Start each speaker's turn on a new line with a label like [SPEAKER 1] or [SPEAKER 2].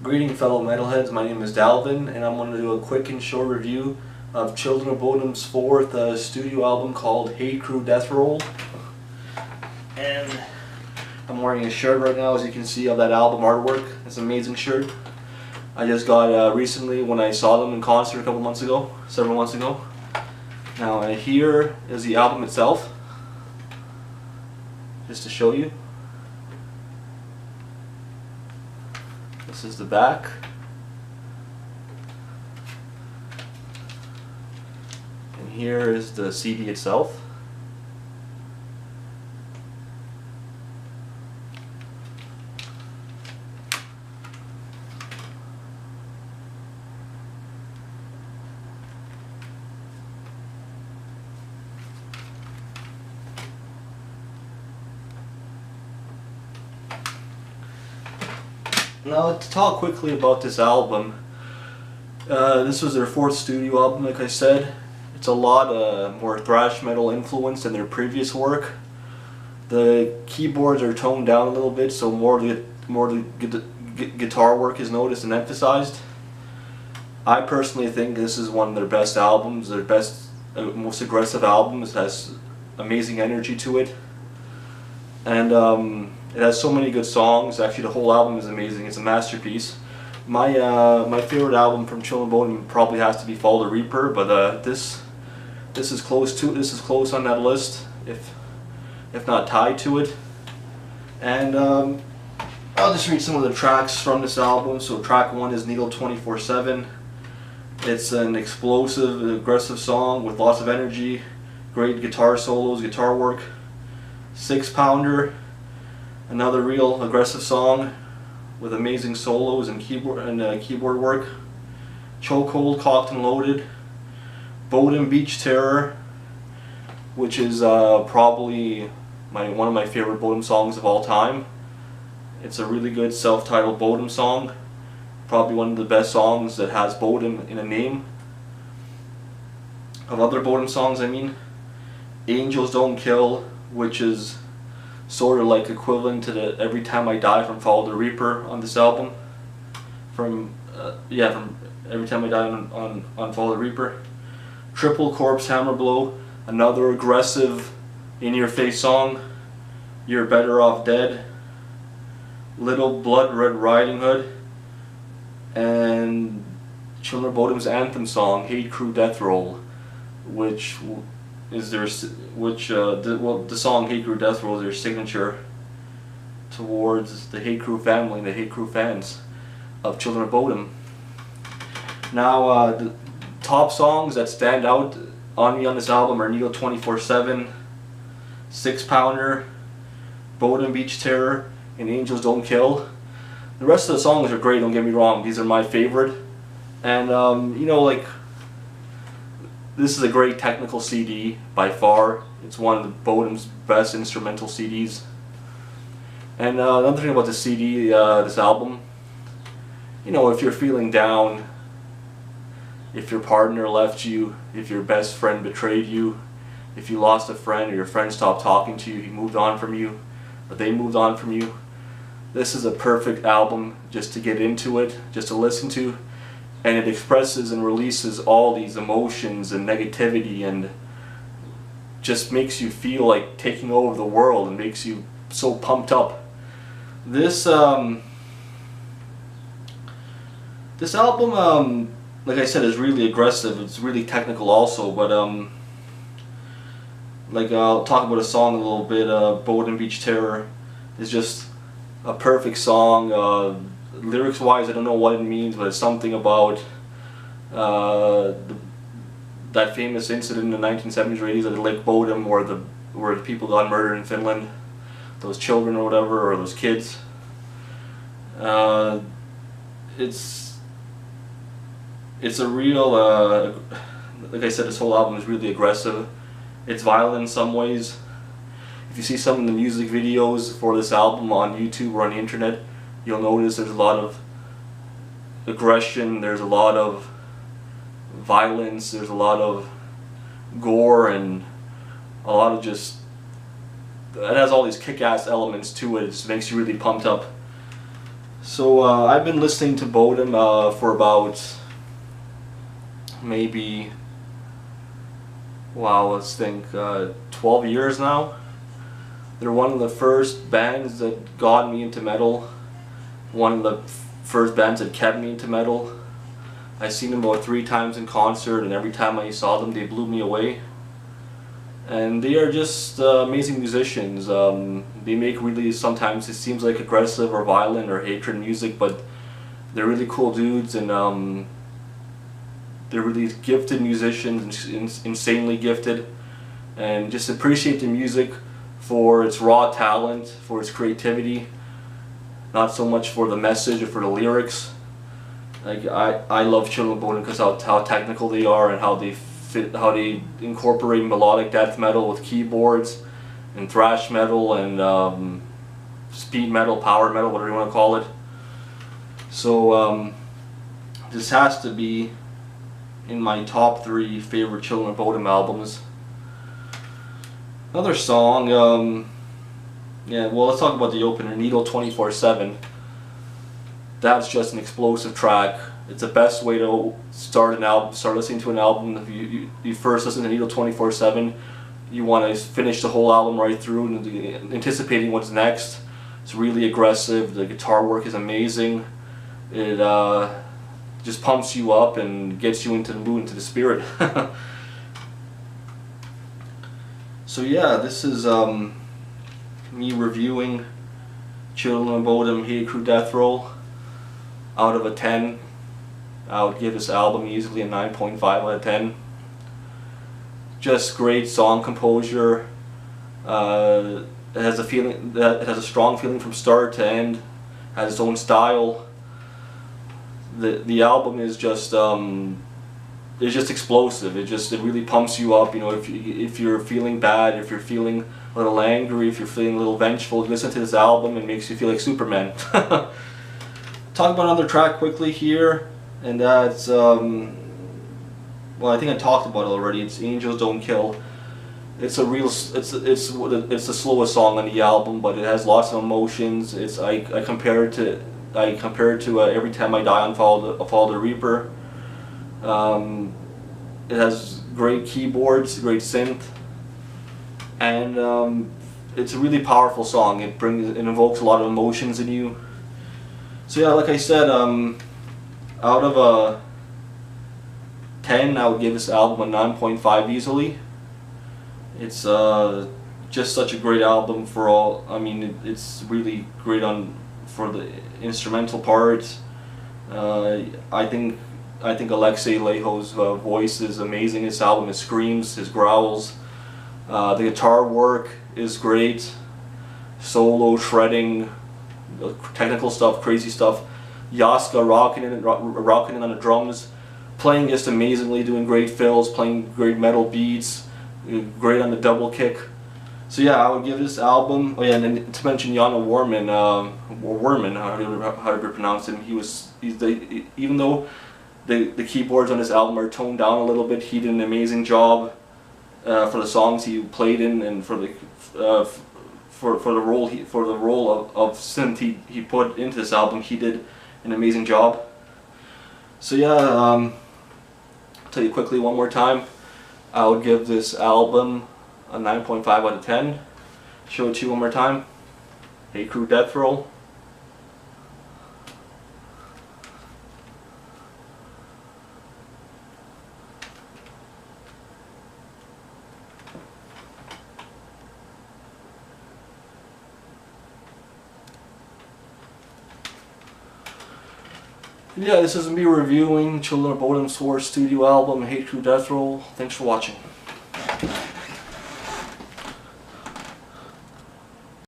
[SPEAKER 1] Greeting fellow metalheads, my name is Dalvin and I'm going to do a quick and short review of Children of Bodom's fourth studio album called Crew Deathroll. And I'm wearing a shirt right now, as you can see, of that album artwork. It's an amazing shirt. I just got recently when I saw them in concert several months ago. Now here is the album itself, just to show you. This is the back. And here is the CD itself. Now to talk quickly about this album, this was their fourth studio album, like I said. It's a lot more thrash metal influence than their previous work. The keyboards are toned down a little bit, so more guitar work is noticed and emphasized. I personally think this is one of their best albums, their best, most aggressive albums. It has amazing energy to it. And it has so many good songs. Actually, the whole album is amazing. It's a masterpiece. My favorite album from Children of Bodom probably has to be Follow the Reaper, but this is close on that list, if not tied to it. And I'll just read some of the tracks from this album. So track 1 is Needle 24/7. It's an explosive, aggressive song with lots of energy, great guitar solos, guitar work. 6 Pounder. Another real aggressive song with amazing solos and keyboard work. Chokehold, Cocked and Loaded. Bodom Beach Terror, which is probably one of my favorite Bodom songs of all time. It's a really good self-titled Bodom song. Probably one of the best songs that has Bodom in a name. Of other Bodom songs, I mean. Angels Don't Kill, which is sort of like equivalent to the Every Time I Die from Follow the Reaper on this album. From Every Time I Die on Follow the Reaper. Triple Corpse Hammer Blow, another aggressive, in-your-face song. You're Better Off Dead. Little Blood Red Riding Hood. And Children of Bodom's anthem song, Crew Deathroll, which is the song Crew Deathroll is their signature towards the Hate Crew family and the Hate Crew fans of Children of Bodom. Now the top songs that stand out on me on this album are Needle 24/7, 6 Pounder, Bodom Beach Terror, and Angels Don't Kill. The rest of the songs are great, don't get me wrong, these are my favorite. And you know, like, this is a great technical CD by far. It's one of the Bodom's best instrumental CDs. And another thing about this CD, this album, you know, if you're feeling down, if your partner left you, if your best friend betrayed you, if you lost a friend or your friend stopped talking to you, he moved on from you, or they moved on from you, this is a perfect album just to get into it, just to listen to. And it expresses and releases all these emotions and negativity and just makes you feel like taking over the world and makes you so pumped up. This album, like I said, is really aggressive. It's really technical also, but like I'll talk about a song a little bit. Bodom Beach Terror is just a perfect song. Lyrics wise, I don't know what it means, but it's something about that famous incident in the 1970s or 80s at Lake Bodom where the people got murdered in Finland, those children or whatever, or those kids. It's a real, like I said, this whole album is really aggressive. It's violent in some ways. If you see some of the music videos for this album on YouTube or on the internet, you'll notice there's a lot of aggression, there's a lot of violence, there's a lot of gore, and a lot of just, it has all these kick-ass elements to it. It just makes you really pumped up. So I've been listening to Bodom for about maybe, wow, let's think, 12 years now. They're one of the first bands that got me into metal, one of the first bands that kept me into metal. I've seen them about 3 times in concert, and every time I saw them they blew me away. And they are just amazing musicians. They make really, sometimes it seems like aggressive or violent or hatred music, but they're really cool dudes, and they're really gifted musicians, insanely gifted. And just appreciate the music for its raw talent, for its creativity, not so much for the message or for the lyrics. Like I love Children of Bodom because how technical they are, and how they incorporate melodic death metal with keyboards and thrash metal and speed metal, power metal, whatever you want to call it. So this has to be in my top 3 favorite Children of Bodom albums. Another song, yeah, well, let's talk about the opener, Needle 24/7. That's just an explosive track. It's the best way to start an album, start listening to an album. If you first listen to Needle 24/7, you want to finish the whole album right through and anticipating what's next. It's really aggressive, the guitar work is amazing. It just pumps you up and gets you into the mood, into the spirit. So yeah, this is me reviewing Children of Bodom, Crew Deathroll. Out of a 10, I would give this album easily a 9.5 out of 10. Just great song composure. It has a strong feeling from start to end. Has its own style. The album is just it's just explosive. It really pumps you up. You know, if you're feeling bad, if you're feeling a little angry, if you're feeling a little vengeful, you listen to this album, it makes you feel like Superman. Talk about another track quickly here, and that's well, I think I talked about it already. It's Angels Don't Kill. It's the slowest song on the album, but it has lots of emotions. I compare it to Every Time I Die on Follow the Reaper. It has great keyboards, great synth, and it's a really powerful song. It invokes a lot of emotions in you. So yeah, like I said, out of a 10, I would give this album a 9.5 easily. It's just such a great album for all. I mean, it's really great for the instrumental parts. I think Alexei Leho's voice is amazing. This album, his screams, his growls. The guitar work is great. Solo shredding, technical stuff, crazy stuff. Yaska rocking in on the drums, playing just amazingly, doing great fills, playing great metal beats, great on the double kick. So yeah, I would give this album. Oh yeah, and then to mention Jana Warman, however you pronounce him, even though the keyboards on this album are toned down a little bit, he did an amazing job for the songs he played in, and for the role of synth he put into this album. He did an amazing job. So yeah, I'll tell you quickly one more time. I would give this album a 9.5 out of 10. Show it to you one more time. Crew Deathroll. Yeah, this is me reviewing Children of Bodom's 4th studio album, Crew Deathroll. Thanks for watching.